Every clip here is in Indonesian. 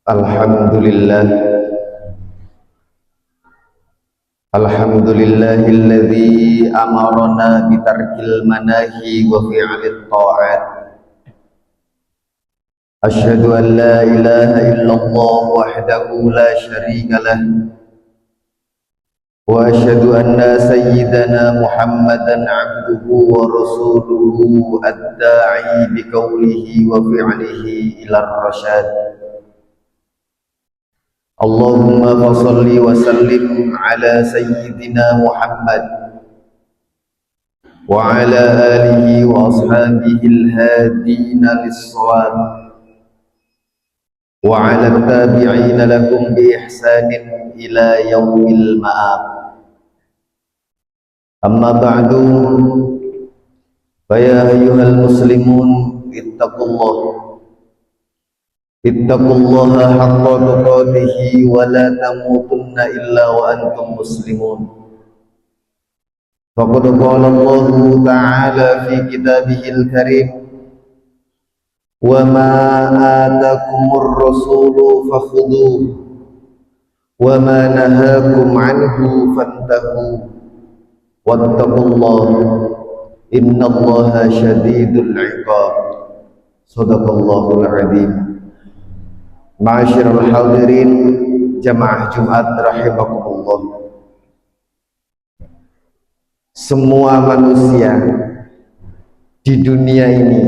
Alhamdulillah, alhamdulillahilladzi amarna bitarkil manahi wa fi'lit ta'at. Asyhadu an la ilaha illallah wahdahu la syarika lah, wa asyhadu anna sayyidana Muhammadan abduhu wa rasuluhu ad-da'i biqaulihi wa fi'lihi ila ar-rasyad. Allahumma fassalli wa sallim ala sayyidina Muhammad wa ala alihi wa ashabihi al-hadina lis-shawab wa ala tabi'ina lahum bi ihsanin ila yaumil ma'ab. Amma ba'du, fa ya ayyuhal muslimun ittaqullaha haqqa tuqatih wa la tamutunna illa wa antum muslimun. Faqad qala Allah ta'ala fi kitabihil karim, wa ma atakumur rasulu fakhudhuhu wa ma nahakum anhu fantahu wattaqullaha innallaha syadidul 'iqab. Shadaqallahul 'adzim. Ma'asyiral hadirin jamaah Jumat rahimakumullah. Semua manusia di dunia ini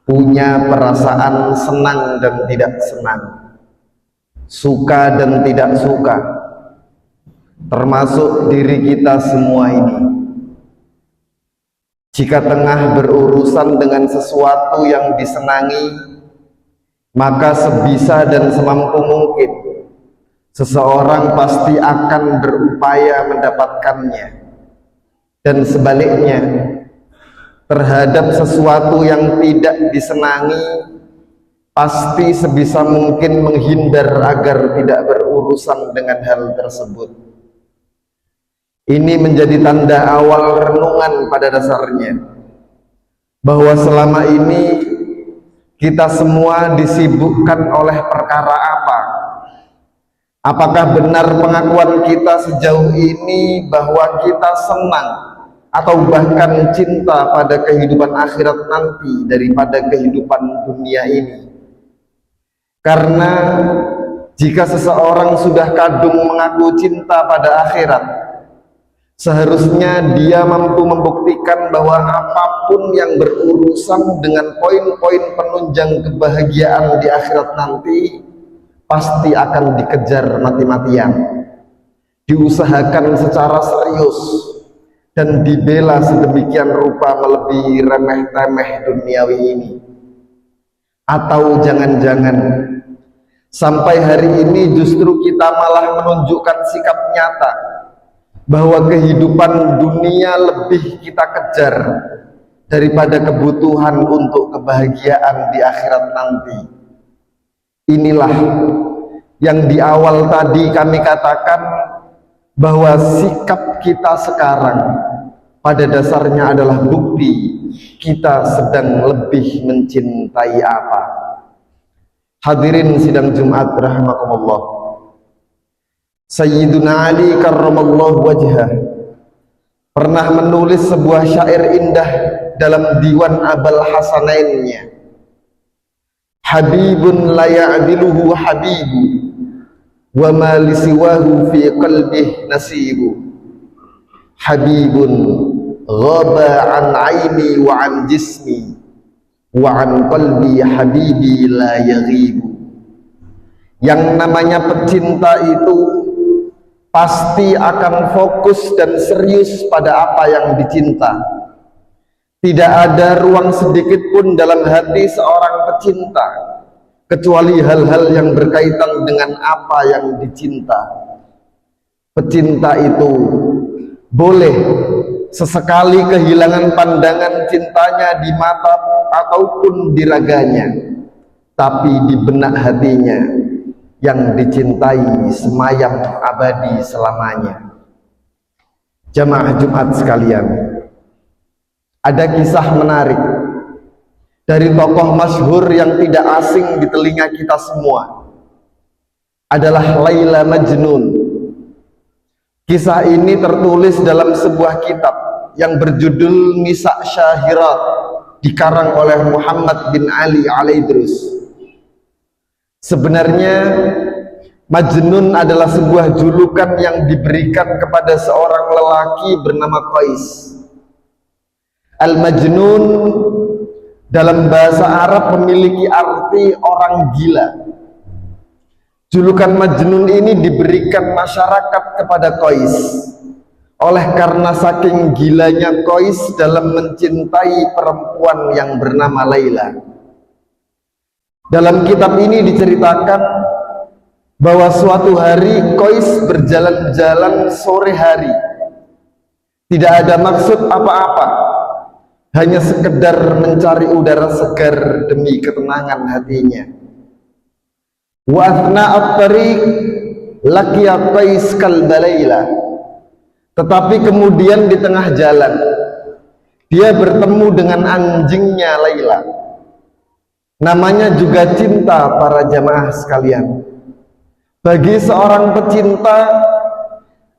punya perasaan senang dan tidak senang, suka dan tidak suka, termasuk diri kita semua ini. Jika tengah berurusan dengan sesuatu yang disenangi, maka sebisa dan semampu mungkin seseorang pasti akan berupaya mendapatkannya, dan sebaliknya terhadap sesuatu yang tidak disenangi pasti sebisa mungkin menghindar agar tidak berurusan dengan hal tersebut. Ini menjadi tanda awal renungan pada dasarnya bahwa selama ini kita semua disibukkan oleh perkara apa? Apakah benar pengakuan kita sejauh ini bahwa kita senang atau bahkan cinta pada kehidupan akhirat nanti daripada kehidupan dunia ini? Karena jika seseorang sudah kadung mengaku cinta pada akhirat, seharusnya dia mampu membuktikan bahwa apapun yang berurusan dengan poin-poin penunjang kebahagiaan di akhirat nanti pasti akan dikejar mati-matian, diusahakan secara serius, dan dibela sedemikian rupa melebihi remeh-temeh duniawi ini. Atau jangan-jangan sampai hari ini justru kita malah menunjukkan sikap nyata bahwa kehidupan dunia lebih kita kejar daripada kebutuhan untuk kebahagiaan di akhirat nanti. Inilah yang di awal tadi kami katakan bahwa sikap kita sekarang pada dasarnya adalah bukti kita sedang lebih mencintai apa. Hadirin sidang Jumat rahimakumullah. Sayyiduna Ali karramallahu wajhah pernah menulis sebuah syair indah dalam diwan Abul Hasanainnya. Habibun la ya'diluhu habibu wa ma lisiwahu fi qalbih nasibu. Habibun ghaba an aini wa an jismi wa an qalbi habibi la yaghibu. Yang namanya pecinta itu pasti akan fokus dan serius pada apa yang dicinta. Tidak ada ruang sedikit pun dalam hati seorang pecinta kecuali hal-hal yang berkaitan dengan apa yang dicinta. Pecinta itu boleh sesekali kehilangan pandangan cintanya di mata ataupun di raganya, tapi di benak hatinya yang dicintai semayam abadi selamanya. Jamaah Jumat sekalian, ada kisah menarik dari tokoh masyhur yang tidak asing di telinga kita semua, adalah Laila Majnun. Kisah ini tertulis dalam sebuah kitab yang berjudul Nisa Syahirat, dikarang oleh Muhammad bin Ali Al-Idrus. Sebenarnya Majnun adalah sebuah julukan yang diberikan kepada seorang lelaki bernama Qais. Al-Majnun dalam bahasa Arab memiliki arti orang gila. Julukan Majnun ini diberikan masyarakat kepada Qais oleh karena saking gilanya Qais dalam mencintai perempuan yang bernama Laila. Dalam kitab ini diceritakan bahwa suatu hari Qais berjalan-jalan sore hari, tidak ada maksud apa-apa, hanya sekedar mencari udara segar demi ketenangan hatinya. Wa athna'at tariq laqiya Qais kalba Laila. Tetapi kemudian di tengah jalan dia bertemu dengan anjingnya Laila. Namanya juga cinta, para jamaah sekalian. Bagi seorang pecinta,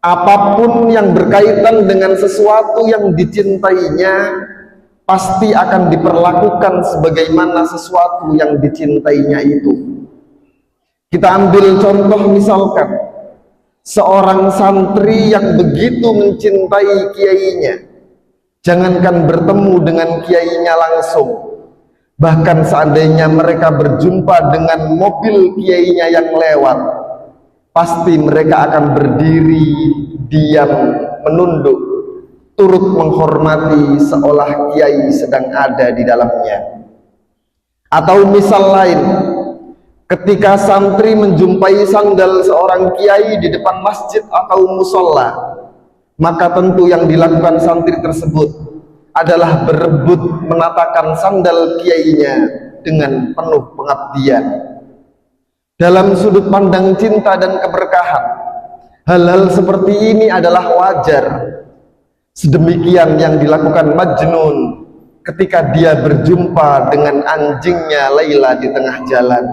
apapun yang berkaitan dengan sesuatu yang dicintainya pasti akan diperlakukan sebagaimana sesuatu yang dicintainya itu. Kita ambil contoh, misalkan seorang santri yang begitu mencintai kiainya, jangankan bertemu dengan kiainya langsung, bahkan seandainya mereka berjumpa dengan mobil kiainya yang lewat, pasti mereka akan berdiri diam, menunduk, turut menghormati seolah kiai sedang ada di dalamnya. Atau misal lain, ketika santri menjumpai sandal seorang kiai di depan masjid atau musola, maka tentu yang dilakukan santri tersebut adalah berebut menatakan sandal kiainya dengan penuh pengabdian. Dalam sudut pandang cinta dan keberkahan, hal-hal seperti ini adalah wajar. Sedemikian yang dilakukan Majnun ketika dia berjumpa dengan anjingnya Laila di tengah jalan.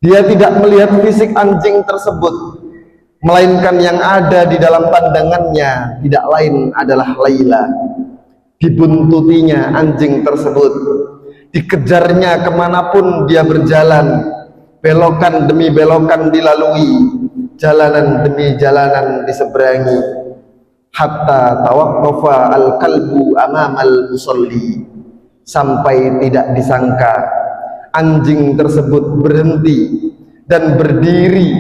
Dia tidak melihat fisik anjing tersebut, melainkan yang ada di dalam pandangannya tidak lain adalah Laila. Dibuntutinya anjing tersebut, dikejarnya kemanapun dia berjalan, belokan demi belokan dilalui, jalanan demi jalanan diseberangi, hatta tawaqqafa al-kalbu amamal musalli, sampai tidak disangka anjing tersebut berhenti dan berdiri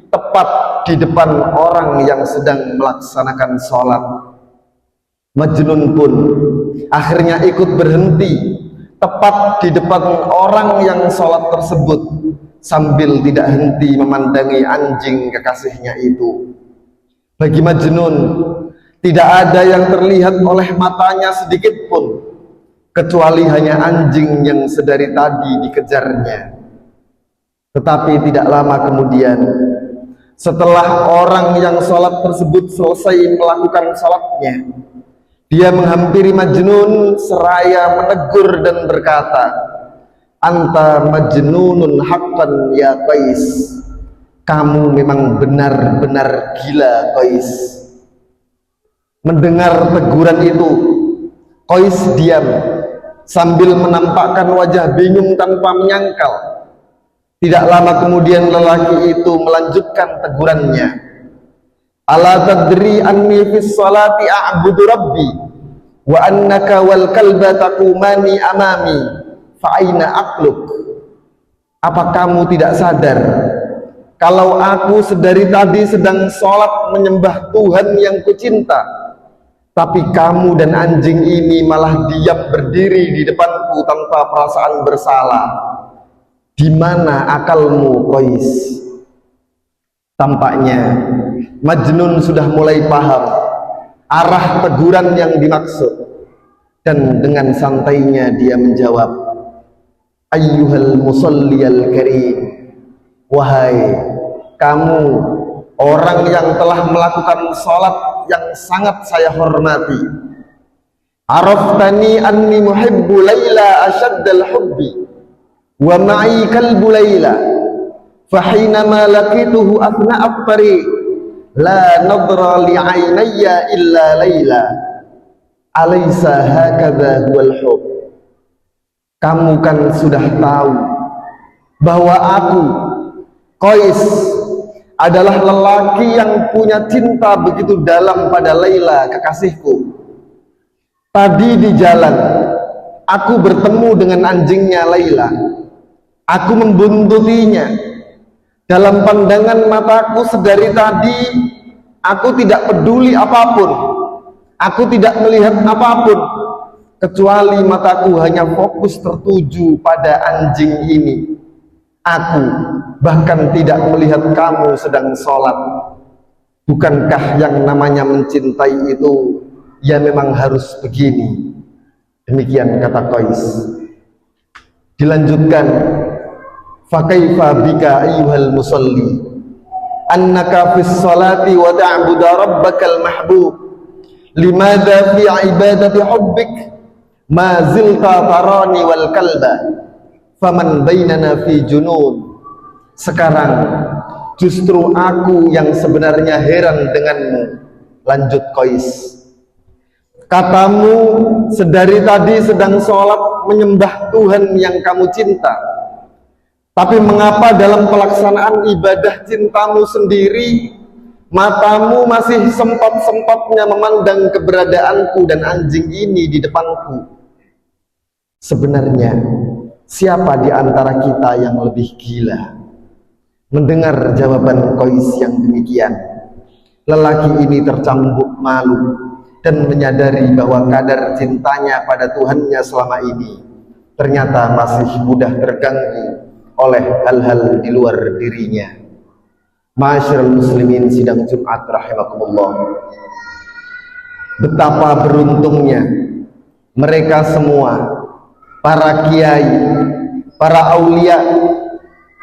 tepat di depan orang yang sedang melaksanakan sholat. Majnun pun akhirnya ikut berhenti tepat di depan orang yang sholat tersebut, sambil tidak henti memandangi anjing kekasihnya itu. Bagi Majnun, tidak ada yang terlihat oleh matanya sedikit pun kecuali hanya anjing yang sedari tadi dikejarnya. Tetapi tidak lama kemudian, setelah orang yang sholat tersebut selesai melakukan sholatnya, dia menghampiri Majnun seraya menegur dan berkata, "Anta majnunun haqqan ya Qais." Kamu memang benar-benar gila, Qais. Mendengar teguran itu, Qais diam sambil menampakkan wajah bingung tanpa menyangkal. Tidak lama kemudian lelaki itu melanjutkan tegurannya. "Ala tadri anni fis salati a'budu rabbi wa annaka wal kalba taqumani amami fa aina aqluk." Apa kamu tidak sadar kalau aku sedari tadi sedang sholat menyembah Tuhan yang kucinta, tapi kamu dan anjing ini malah diam berdiri di depanku tanpa perasaan bersalah? Di mana akalmu, Qais? Tampaknya Majnun sudah mulai paham arah teguran yang dimaksud, dan dengan santainya dia menjawab, "Ayyuhal musalliyal karim." Wahai kamu orang yang telah melakukan sholat yang sangat saya hormati, "Araftani anni muhibbu Laila asyaddal hubbi wa ma'i kalbu Laila." fahinama laqituhu athna'at tariq la nadra li'ainayya illa laila alaysa hakadha huwal hub. Kamu kan sudah tahu bahwa aku Qais adalah lelaki yang punya cinta begitu dalam pada Laila, kekasihku. Tadi di jalan aku bertemu dengan anjingnya Laila. Aku membuntutinya. Dalam pandangan mataku sedari tadi aku tidak peduli apapun. Aku tidak melihat apapun kecuali mataku hanya fokus tertuju pada anjing ini. Aku bahkan tidak melihat kamu sedang sholat. Bukankah yang namanya mencintai itu ya memang harus begini? Demikian kata Qais. Dilanjutkan, fakaifa bika ayyuhal musalli annaka fis salati wa ta'budu rabbakal mahbub limadha fi ibadati hubbik ma zilta tarani wal kalba faman bainana fi junud. Sekarang justru aku yang sebenarnya heran denganmu. Lanjut Qais, katamu sedari tadi sedang sholat menyembah Tuhan yang kamu cinta, tapi mengapa dalam pelaksanaan ibadah cintamu sendiri matamu masih sempat-sempatnya memandang keberadaanku dan anjing ini di depanku? Sebenarnya siapa di antara kita yang lebih gila? Mendengar jawaban Qais yang demikian, lelaki ini tercambuk malu dan menyadari bahwa kadar cintanya pada Tuhannya selama ini ternyata masih mudah terganggu oleh hal-hal di luar dirinya. Ma'asyiral muslimin sidang Jumat rahimakumullah. Betapa beruntungnya mereka semua, para kiai, para aulia,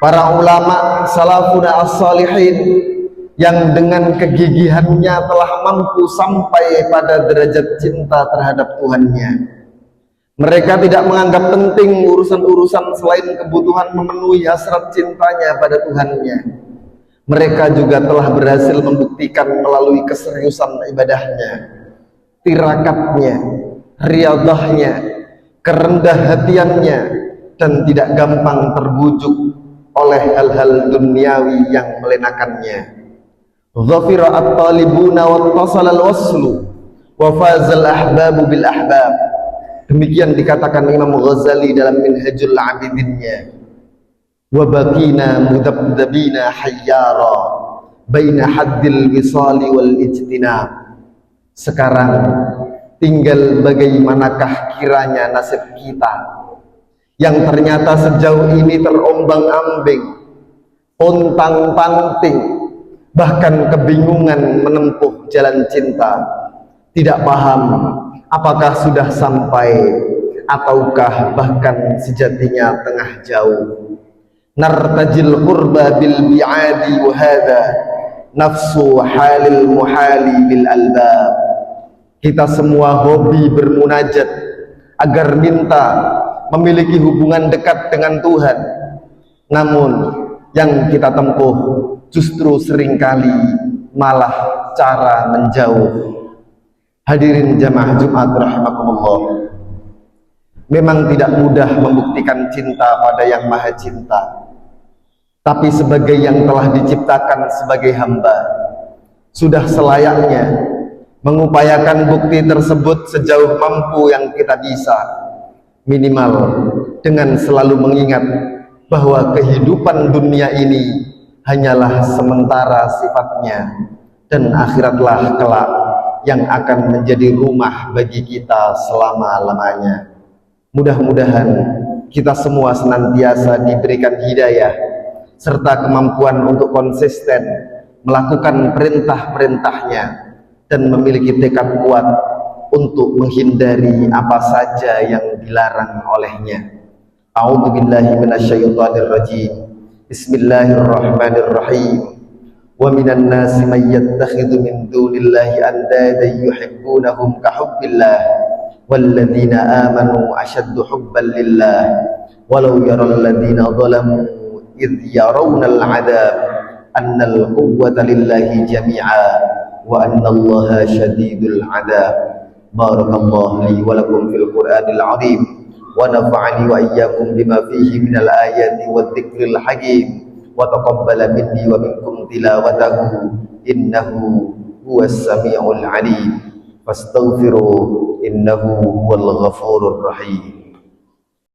para ulama salafuna as-salihin yang dengan kegigihannya telah mampu sampai pada derajat cinta terhadap Tuhannya. Mereka tidak menganggap penting urusan-urusan selain kebutuhan memenuhi hasrat cintanya pada Tuhannya. Mereka juga telah berhasil membuktikan melalui keseriusan ibadahnya, tirakatnya, riyadahnya, kerendah hatiannya, dan tidak gampang terbujuk oleh hal-hal duniawi yang melenakannya. Dhafira at-talibuna wattasala al-waslu wa fazal ahbabu bil ahbab. Demikian dikatakan Imam Ghazali dalam Minhajul Abidinnya. Wa baqina mudabdabina hayyara baina haddil wisali wal ijtinab. Sekarang tinggal bagaimanakah kiranya nasib kita yang ternyata sejauh ini terombang-ambing, pontang-panting, bahkan kebingungan menempuh jalan cinta, tidak paham apakah sudah sampai ataukah bahkan sejatinya tengah jauh. Nartajil qurba bil bi'adi wa hadha nafsu halil muhali bil albab. Kita semua hobi bermunajat agar minta memiliki hubungan dekat dengan Tuhan, namun yang kita tempuh justru seringkali malah cara menjauh. Hadirin jamaah Jumat rahimakumullah, memang tidak mudah membuktikan cinta pada yang maha cinta, tapi sebagai yang telah diciptakan sebagai hamba, sudah selayaknya mengupayakan bukti tersebut sejauh mampu yang kita bisa, minimal dengan selalu mengingat bahwa kehidupan dunia ini hanyalah sementara sifatnya, dan akhiratlah kelak yang akan menjadi rumah bagi kita selama-lamanya. Mudah-mudahan kita semua senantiasa diberikan hidayah serta kemampuan untuk konsisten melakukan perintah-perintahnya dan memiliki tekad kuat untuk menghindari apa saja yang dilarang olehnya. A'udzubillahi minasyaitonir rajim. Bismillahirrahmanirrahim. Wa minan nasi may yattakhidhu min dunillahi andadan yuhibbunahum ka hubbillah walladzina amanu ashaddu hubban lillah walau yaral ladzina zalamu idh yarawna al-'adab anna al-quwwata lillahi jami'a wa anna Allaha syadidul 'adab. Barakallahu li wa lakum fil Qur'anil 'azim wa nafa'ani wa iyyakum bima fihi minal ayati wadh-dhikril hakim wa taqabbala minni wa minkum tilawatahu innahu huwas sami'ul 'alim. Fastaghfiru innahu huwal ghafurur rahim.